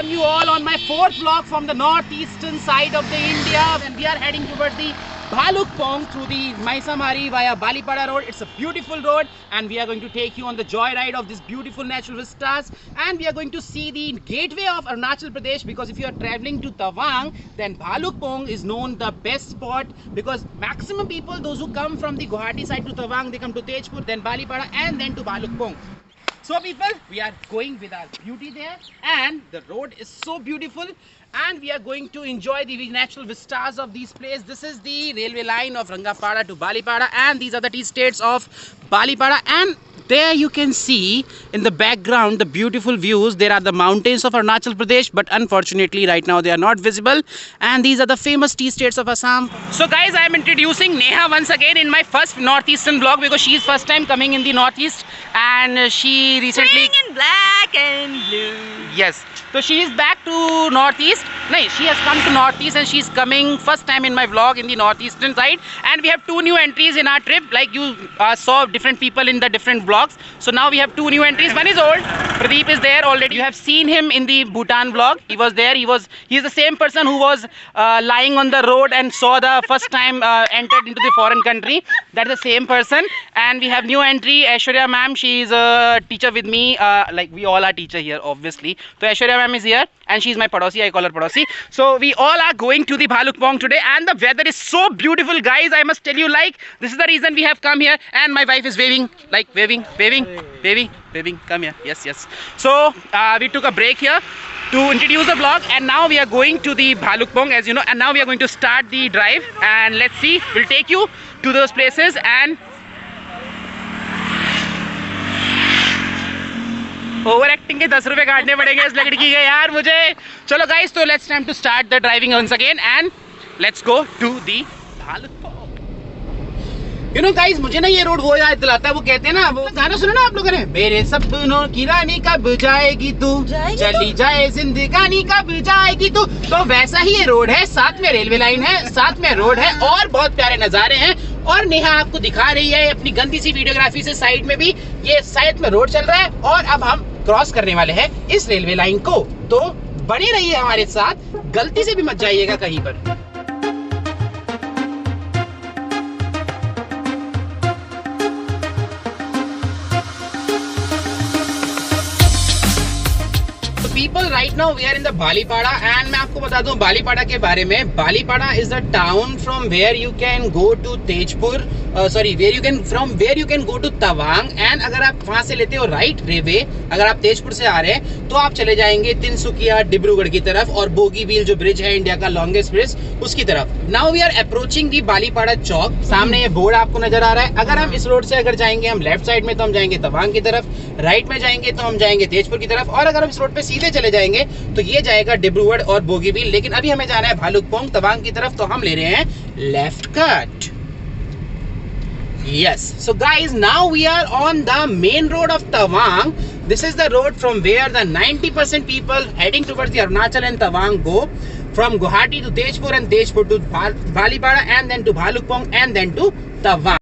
welcome you all on my fourth vlog from the northeastern side of the India, and we are heading towards the Bhalukpong through the Maisamari via Balipada road. It's a beautiful road and we are going to take you on the joyride of this beautiful natural vistas, and we are going to see the gateway of Arunachal Pradesh, because if you are traveling to Tawang, then Bhalukpong is known the best spot, because maximum people, those who come from the Guwahati side to Tawang, they come to Tejpur, then Balipada and then to Bhalukpong. So people, we are going with our beauty there, and the road is so beautiful, and we are going to enjoy the natural vistas of these places. This is the railway line of Rangapada to Balipada, and these are the tea states of Balipada, and there you can see in the background the beautiful views. There are the mountains of Arunachal Pradesh, but unfortunately right now they are not visible, and these are the famous tea states of Assam. So guys, I am introducing Neha once again in my first northeastern vlog, because she is first time coming in the northeast, and she recently in black and blue. Yes, so she is back to northeast. No, she has come to northeast and she is coming first time in my vlog in the northeastern side, and we have two new entries in our trip. Like you saw different people in the different vlogs, so now we have two new entries. One is old, Pradeep is there already. You have seen him in the Bhutan vlog. He was there. He is the same person who was lying on the road and saw the first time entered into the foreign country. That is the same person. And we have new entry, Aishwarya ma'am. She is a teacher with me. Like we all are teacher here, obviously. So Aishwarya ma'am is here, and she is my padosi. I call her padosi. So we all are going to the Bhalukpong today, and the weather is so beautiful, guys. I must tell you, like, this is the reason we have come here. And my wife is waving, like waving. Come here. Yes. So we took a break here to introduce the vlog, and now we are going to the Bhalukpong, as you know, and now we are going to start the drive, and let's see, we'll take you to those places. And over acting के 10 रुपए काटने पड़ेंगे इस लड़की के यार मुझे. चलो गाइस, तो let's time to start the driving once again, and let's go to the Bhalukpong. You know guys, मुझे ना ये रोड वो याद दिलाता है, वो कहते हैं ना, वो गाना सुना ना आप लोगों ने, मेरे सपनों की रानी कब जाएगी तू, चली जाए जिंदगानी कब जाएगी तू. तो वैसा ही ये रोड है, साथ में रेलवे लाइन है, साथ में रोड है, और बहुत प्यारे नजारे हैं. और नेहा आपको दिखा रही है अपनी गंदी सी वीडियोग्राफी से, साइड में भी ये साइड में रोड चल रहा है, और अब हम क्रॉस करने वाले हैं इस रेलवे लाइन को. तो बने रहिए हमारे साथ, गलती से भी मत जाइएगा कहीं पर. People, right now we are in the Balipada, and मैं आपको बता दूं बालीपाड़ा के बारे में. बालीपाड़ा is the town from where you can go to Tejpur, where you can go to Tawang, and अगर आप वहाँ से लेते हो राइट रेवे, अगर आप तेजपुर से आ रहे हैं तो आप चले जाएंगे तिनसुकिया, डिब्रूगढ़ की तरफ, और बोगीबील जो ब्रिज है इंडिया का लॉन्गेस्ट ब्रिज, उसकी तरफ. नाउ वी आर अप्रोचिंग दी बालीपाड़ा चौक. सामने ये बोर्ड आपको नजर आ रहा है. अगर हम इस रोड से अगर जाएंगे हम लेफ्ट साइड में, तो हम जाएंगे तवांग की तरफ, राइट में जाएंगे तो हम जाएंगे तेजपुर की तरफ, और अगर हम इस रोड पे सीधे चले जाएंगे तो ये जाएगा डिब्रूगढ़ और बोगीबील. लेकिन अभी हमें जाना है भालुकपोंग तवांग की तरफ, तो हम ले रहे हैं left cut. Yes, so guys, now we are on the main road of Tawang. This is the road from where the 90% people heading towards the Arunachal and Tawang go, from Guwahati to Tejpur, and Tejpur to Balipada, and then to Bhalukpong, and then to Tawang.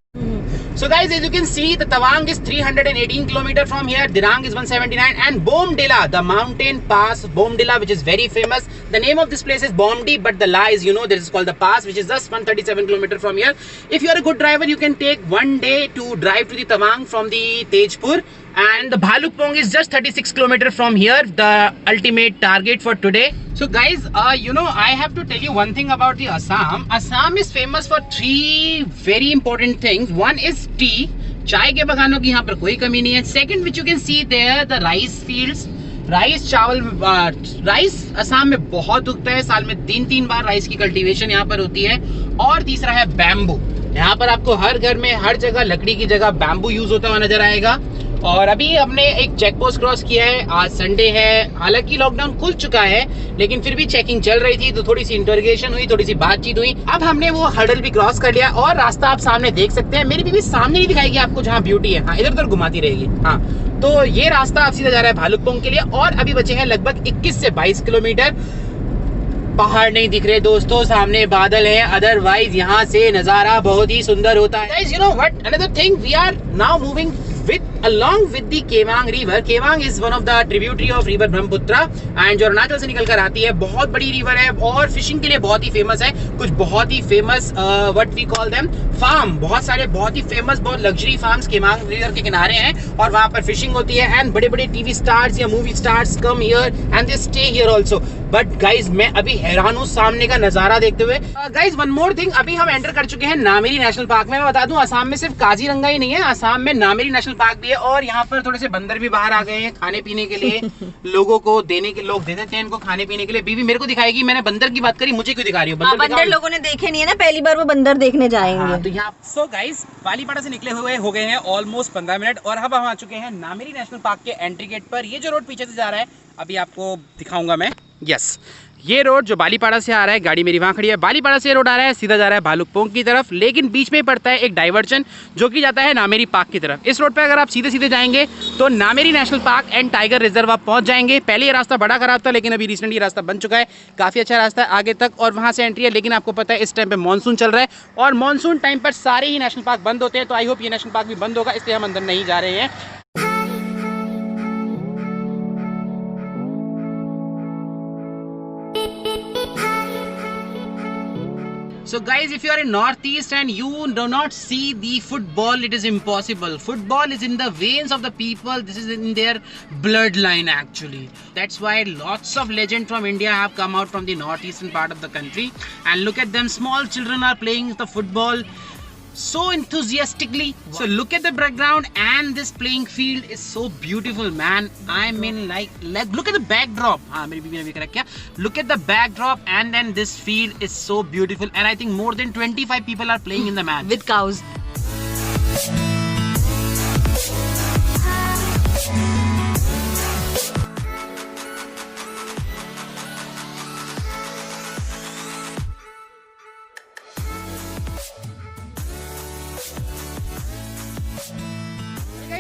So guys, as you can see, the Tawang is 318 km from here, Dirang is 179, and Bomdila, the mountain pass, Bomdila, which is very famous. The name of this place is Bomdi, but the La is, you know, this is called the pass, which is just 137 km from here. If you are a good driver, you can take one day to drive to the Tawang from the Tejpur, and the Bhalukpong is just 36 km from here, the ultimate target for today. So guys, you know, I have to tell you one thing about the Assam. Assam is famous for three very important things. One is tea. चाय के बगानों की यहाँ पर कोई कमी नहीं है. Second, which you can see there, the rice fields. Rice, चावल, राइस असम में बहुत उगता है. साल में 3 बार राइस की कल्टीवेशन यहाँ पर होती है. और तीसरा है बैम्बू. यहाँ पर आपको हर घर में, हर जगह लकड़ी की जगह बैम्बू यूज होता हुआ नजर आएगा. और अभी हमने एक चेक पोस्ट क्रॉस किया है. आज संडे है, हालांकि लॉकडाउन खुल चुका है, लेकिन फिर भी चेकिंग चल रही थी, तो थोड़ी सी इंटरोगेशन हुई, थोड़ी सी बातचीत हुई. अब हमने वो हर्डल भी क्रॉस कर लिया, और रास्ता आप सामने देख सकते हैं. मेरी बीवी सामने नहीं दिखाएगी आपको जहाँ ब्यूटी है, हाँ इधर उधर घुमाती रहेगी. हाँ, तो ये रास्ता अब सीधा जा रहा है भालुकपोंग के लिए, और अभी बचे हैं लगभग 21 से 22 किलोमीटर. पहाड़ नहीं दिख रहे दोस्तों, सामने बादल है, अदरवाइज यहाँ से नजारा बहुत ही सुंदर होता है. Guys, you know what? Another thing, we are now moving along with the Kewang River. Kewang is one of the tributary of river Brahmaputra and जो अरुणाचल से निकल कर आती है, बहुत बड़ी रिवर है और फिशिंग के लिए बहुत ही फेमस है। कुछ बहुत ही famous what we call them farm, बहुत सारे बहुत ही फेमस बहुत लग्जरी फार्म्स केवांग रिवर के किनारे हैं और वहाँ पर फिशिंग होती है एंड बड़े बड़े टीवी स्टार्स या movie stars come here and they stay here also. But guys मैं अभी हैरान हूँ सामने का नजारा देखते हुए। गाइज वन मोर थिंग, अभी हम एंटर कर चुके हैं नामेरी नेशनल पार्क में। मैं बता दूं असम में सिर्फ काजीरंगा ही नहीं है, असम में नामेरी नेशनल पार्क भी है और यहाँ पर थोड़े से बंदर भी बाहर आ गए हैं खाने पीने के लिए। लोगों को देने के लोग दे देते हैं इनको खाने पीने के लिए। बीवी मेरे को दिखाएगी, मैंने बंदर की बात करी, मुझे क्यों दिखा रही हो? बंदर लोगों ने देखे नहीं है ना, पहली बार वो बंदर देखने जाएंगे। तो यहाँ सो गाइज बालीपाड़ा से निकले हुए हो गए हैं ऑलमोस्ट 15 मिनट और अब हम आ चुके हैं नामेरी नेशनल पार्क के एंट्री गेट पर। ये जो रोड पीछे से जा रहा है अभी आपको दिखाऊंगा मैं। यस, ये रोड जो बालीपाड़ा से आ रहा है, गाड़ी मेरी वहाँ खड़ी है, बालीपाड़ा से रोड आ रहा है, सीधा जा रहा है भालुकपोंग की तरफ, लेकिन बीच में पड़ता है एक डाइवर्जन जो कि जाता है नामेरी पार्क की तरफ। इस रोड पे अगर आप सीधे सीधे जाएंगे तो Nameri national park and tiger reserve आप पहुंच जाएंगे। पहले ये रास्ता बड़ा खराब था लेकिन अभी रिसेंटली ये रास्ता बन चुका है, काफ़ी अच्छा रास्ता है आगे तक और वहाँ से एंट्री है। लेकिन आपको पता है इस टाइम पे मानसून चल रहा है और मानसून टाइम पर सारे ही नेशनल पार्क बंद होते हैं, तो आई होप ये नेशनल पार्क भी बंद होगा, इसलिए हम अंदर नहीं जा रहे हैं। So guys, if you are in Northeast and you do not see the football, it is impossible. Football is in the veins of the people. This is in their bloodline actually. That's why lots of legends from India have come out from the northeastern part of the country. And look at them, small children are playing the football so enthusiastically. So look at the background and this playing field is so beautiful, man. I mean like look at the backdrop. Look at the backdrop and then this field is so beautiful and I think more than 25 people are playing in the match. With cows.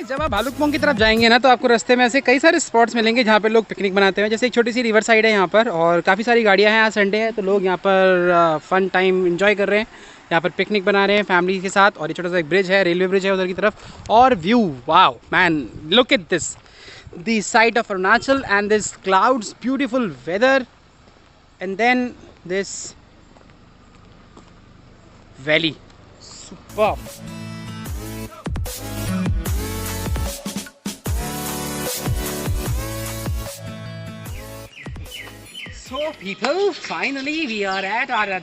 जब आप भालुकपोंग की तरफ जाएंगे ना तो आपको रास्ते में ऐसे कई सारे स्पॉट्स मिलेंगे जहाँ पे लोग पिकनिक बनाते हैं। जैसे एक छोटी सी रिवर साइड है यहाँ पर और काफ़ी सारी गाड़ियाँ हैं, आज संडे है तो लोग यहाँ पर फन टाइम एंजॉय कर रहे हैं, यहाँ पर पिकनिक बना रहे हैं फैमिली के साथ। और ये छोटा सा एक ब्रिज है, रेलवे ब्रिज है उधर की तरफ और view wow man, look at this, the sight of Arunachal and this clouds, beautiful weather and then this valley, superb. So people, finally we are at our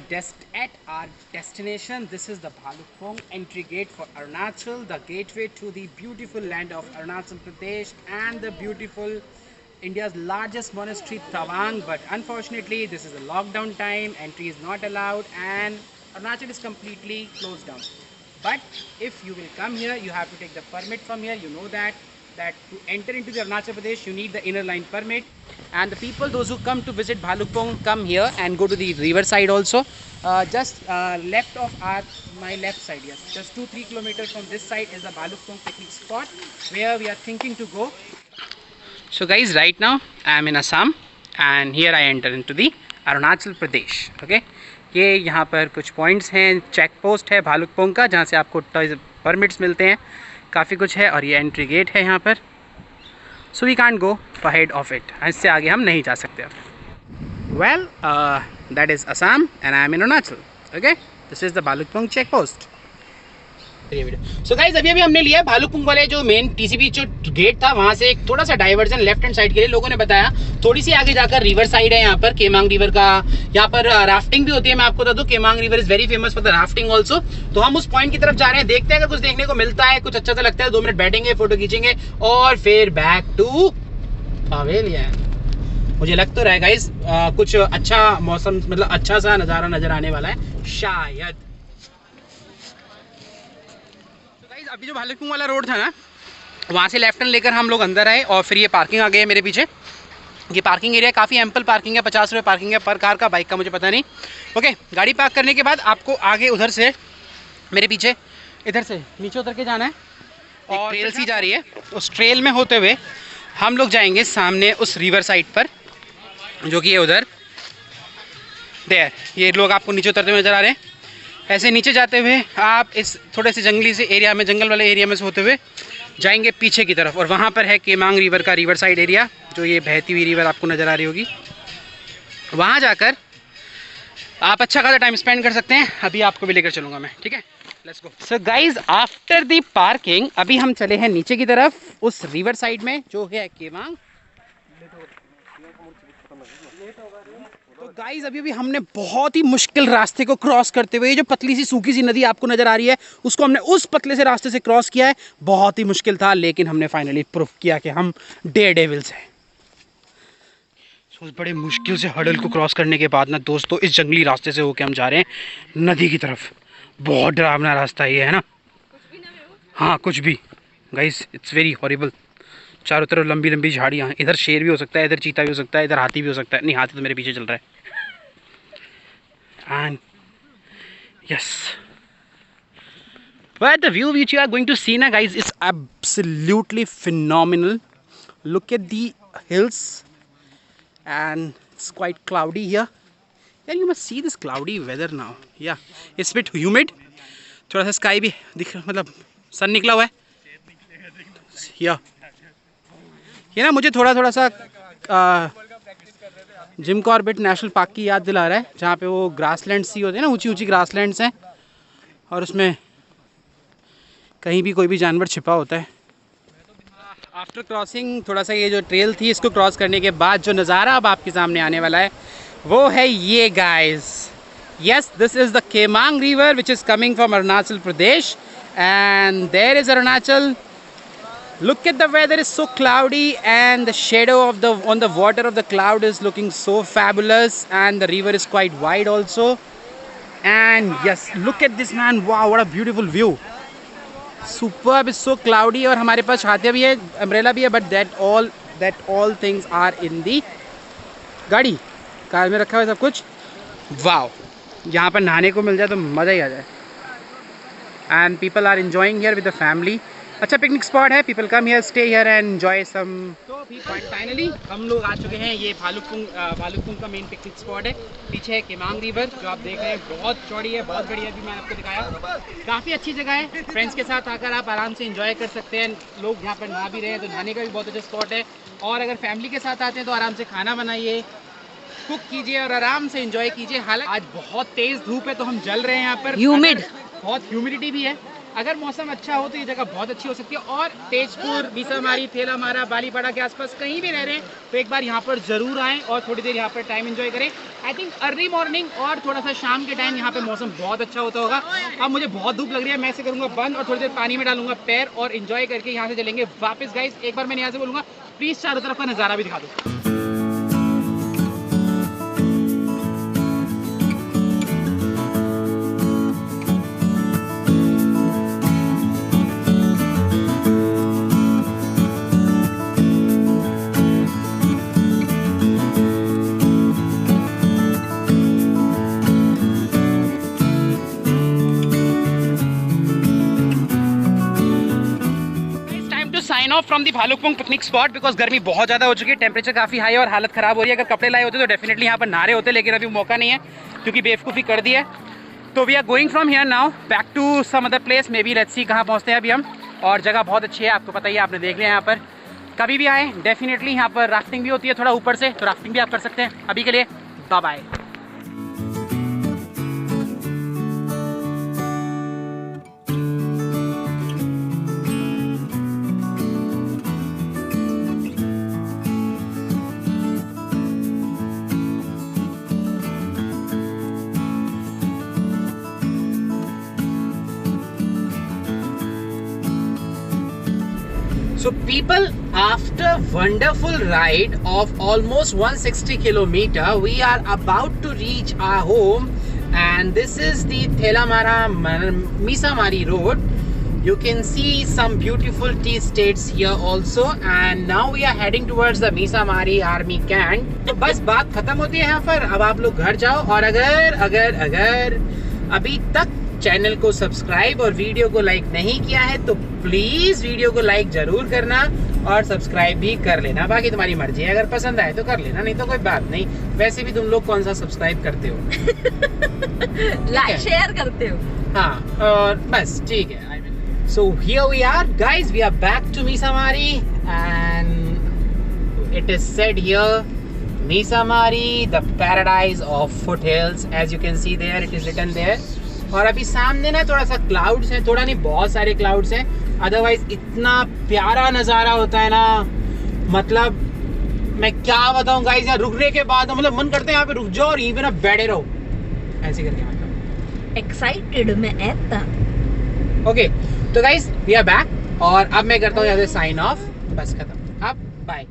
destination. This is the Bhalukpong entry gate for Arunachal, the gateway to the beautiful land of Arunachal Pradesh and the beautiful India's largest monastery Tawang. But unfortunately this is a lockdown time, entry is not allowed and Arunachal is completely closed down. But if you will come here, you have to take the permit from here. You know that to enter into the Arunachal Pradesh you need the inner line permit. And the people, those who come to visit Bhalukpong, come here and go to the river side also. Just left of my left side, yes, just 2-3 kilometers from this side is the Bhalukpong picnic spot where we are thinking to go. So guys, right now I am in Assam and here I enter into the Arunachal Pradesh. Okay, ये यहाँ पर कुछ points हैं, check post है भालुकपोंग का जहाँ से आपको परमिट्स मिलते हैं, काफ़ी कुछ है और ये एंट्री गेट है यहाँ पर। So we can't go ahead of it, इससे आगे हम नहीं जा सकते अब। Well that is Assam and I am in Arunachal. Okay, this is the Bhalukpong check post. So guys, अभी हमने लिया भालुकपोंग वाले जो मेन टीसीबी जो गेट था वहाँ से एक थोड़ा सा डाइवर्जन लेफ्ट हैंड साइड के लिए। लोगों ने बताया थोड़ी सी आगे जाकर रिवर साइड है यहाँ पर, केमांग रिवर का, यहाँ पर राफ्टिंग भी होती है। मैं आपको बता दूं Kameng river is very famous for the rafting also. तो हम उस पॉइंट की तरफ जा रहे हैं, देखते हैं अगर कुछ देखने को मिलता है, कुछ अच्छा सा लगता है, 2 मिनट बैठेंगे, फोटो खींचेंगे और फिर बैक टू पवेलियन। मुझे लग तो रहा है गाइस कुछ अच्छा मौसम, मतलब अच्छा सा नज़ारा नजर आने वाला है शायद। अभी जो भालुकपोंग वाला रोड था ना, वहाँ से लेफ्ट टर्न लेकर हम लोग अंदर आए और फिर ये पार्किंग आ गई है मेरे पीछे। ये पार्किंग एरिया काफ़ी एम्पल पार्किंग है, 50 रुपये पार्किंग है पर कार का, बाइक का मुझे पता नहीं। ओके, गाड़ी पार्क करने के बाद आपको आगे उधर से, मेरे पीछे इधर से नीचे उतर के जाना है और ट्रेल सी जा रही है। उस ट्रेल में होते हुए हम लोग जाएंगे सामने उस रिवर साइड पर, जो कि ये उधर देयर, ये लोग आपको नीचे उतरते हुए नजर आ रहे हैं। ऐसे नीचे जाते हुए आप इस थोड़े से जंगली से एरिया में, जंगल वाले एरिया में से होते हुए जाएंगे पीछे की तरफ और वहाँ पर है केमांग रिवर का रिवर साइड एरिया, जो ये बहती हुई रिवर आपको नज़र आ रही होगी। वहाँ जाकर आप अच्छा खासा टाइम स्पेंड कर सकते हैं। अभी आपको भी लेकर चलूँगा मैं, ठीक है, let's go. So guys, after the parking अभी हम चले हैं नीचे की तरफ उस रिवर साइड में जो है केमांग। तो गाइज अभी हमने बहुत ही मुश्किल रास्ते को क्रॉस करते हुए, ये जो पतली सी सूखी सी नदी आपको नजर आ रही है, उसको हमने उस पतले से रास्ते से क्रॉस किया है। बहुत ही मुश्किल था, लेकिन हमने फाइनली प्रूफ किया कि हम डेयर डेविल्स हैं। बड़े मुश्किल से हडल को क्रॉस करने के बाद ना दोस्तों, इस जंगली रास्ते से होके हम जा रहे हैं नदी की तरफ। बहुत डरावना रास्ता ये है ना। हाँ, कुछ भी गाइज, इट्स वेरी हॉरिबल। चारों तरफ लंबी लंबी झाड़ियाँ, इधर शेर भी हो सकता है, इधर चीता भी हो सकता है, इधर हाथी भी हो सकता है। नहीं, हाथी तो मेरे पीछे चल रहा है। And yes, but the view which you are going to see now guys is absolutely phenomenal. Look at the hills and it's quite cloudy here. Yeah, you must see this cloudy weather now. Yeah, it's a bit humid. थोड़ा सा sky भी दिख, मतलब सन निकला हुआ है। Yeah. ये ना मुझे थोड़ा सा जिम कॉर्बेट नेशनल पार्क की याद दिला रहा है, जहाँ पे वो ग्रासलैंड्स सी होते हैं ना, ऊंची ऊंची ग्रासलैंड्स हैं और उसमें कहीं भी कोई भी जानवर छिपा होता है। आफ्टर क्रॉसिंग थोड़ा सा ये जो ट्रेल थी, इसको क्रॉस करने के बाद जो नज़ारा अब आपके सामने आने वाला है वो है ये guys. Yes, this is the Kameng river which is coming from Arunachal Pradesh and there is Arunachal. Look at the weather is so cloudy and the shadow of on the water of the cloud is looking so fabulous and the river is quite wide also. And yes, look at this man, wow, what a beautiful view. Superb, it's so cloudy और हमारे पास छाते भी है, umbrella भी है, but that all things are in the गाड़ी, car में रखा हुआ है सब कुछ। Wow, यहाँ पर नहाने को मिल जाए तो मज़ा ही आ जाए। And people are enjoying here with the family. अच्छा पिकनिक स्पॉट है, people come here, stay here and enjoy some. तो फाइनली हम लोग आ चुके हैं, ये भालुकपुंग का मेन पिकनिक स्पॉट है। पीछे है केमांग रिवर जो आप देख रहे हैं, बहुत चौड़ी है, बहुत बड़ी है। अभी मैंने आपको दिखाया, काफ़ी अच्छी जगह है। फ्रेंड्स के साथ आकर आप आराम से एंजॉय कर सकते हैं। लोग यहाँ पर नहा भी रहे हैं, तो नहाने का भी बहुत अच्छा स्पॉट है। और अगर फैमिली के साथ आते हैं तो आराम से खाना बनाइए, कुक कीजिए और आराम से एंजॉय कीजिए। हालांकि आज बहुत तेज़ धूप है तो हम जल रहे हैं यहाँ पर, ह्यूमिड, बहुत ह्यूमिडिटी भी है। अगर मौसम अच्छा हो तो ये जगह बहुत अच्छी हो सकती है। और तेजपुर, बीसामारी, थेलामारा, बालीपाड़ा के आसपास कहीं भी रह रहे हैं तो एक बार यहाँ पर ज़रूर आएँ और थोड़ी देर यहाँ पर टाइम एंजॉय करें। आई थिंक अर्ली मॉर्निंग और थोड़ा सा शाम के टाइम यहाँ पे मौसम बहुत अच्छा होता होगा। अब मुझे बहुत धूप लग रही है, मैं इसे करूँगा बंद और थोड़ी देर पानी में डालूंगा पैर और एंजॉय करके यहाँ से चलेंगे वापस। गाइस, एक बार मैंने यहाँ से बोलूँगा प्लीज़ चारों तरफ का नज़ारा भी दिखा दो। Sign off from the Bhalukpong picnic spot because गर्मी बहुत ज़्यादा हो चुकी है, टेम्परेचर काफ़ी हाई है और हालत ख़राब हो रही है। अगर कपड़े लाए होते तो डेफिनेटली यहाँ पर नहा रहे होते, लेकिन अभी मौका नहीं है क्योंकि बेवकूफ़ी कर दी है। तो we are going from here now back to some other place, maybe let's see कहाँ पहुँचते हैं अभी हम। और जगह बहुत अच्छी है, आपको पता ही है, आपने देख लिया। यहाँ पर कभी भी आए डेफिनेटली, यहाँ पर राफ्टिंग भी होती है थोड़ा ऊपर से, तो राफ्टिंग भी आप कर सकते हैं। अभी के लिए bye bye. So people, after wonderful ride of almost 160 kilometer, we are about to reach our home, and this is the Thelamara Misamari road. You can see some beautiful tea estates here also, and now we are heading towards the Misamari army camp. तो बस बात खत्म होती है यहाँ पर, अब आप लोग घर जाओ। और अगर अभी तक चैनल को सब्सक्राइब और वीडियो को लाइक नहीं किया है तो प्लीज वीडियो को लाइक जरूर करना और सब्सक्राइब भी कर लेना। बाकी तुम्हारी मर्जी है, अगर पसंद आए तो कर लेना, नहीं तो कोई बात नहीं। वैसे भी तुम लोग कौन सा सब्सक्राइब करते हो, लाइक शेयर करते हो। हाँ, और बस ठीक है। So here we are, guys. We are back to Misamari, and it is said here, Misamari, the paradise of foothills. As you can see there, it is written there. और अभी सामने ना थोड़ा सा क्लाउड्स है, थोड़ा नहीं बहुत सारे क्लाउड्स हैं. अदरवाइज इतना प्यारा नज़ारा होता है ना, मतलब मैं क्या बताऊं गाइस. यहाँ रुकने के बाद मतलब मन करते हैं यहाँ पे रुक जाओ और यहीं पे ना बैठे रहो ऐसे करके. मतलब एक्साइटेड मैं ऐसा. ओके तो गाइस वी आर बैक और अब मैं करता हूँ यहाँ से साइन ऑफ. बस खत्म. अब बाय.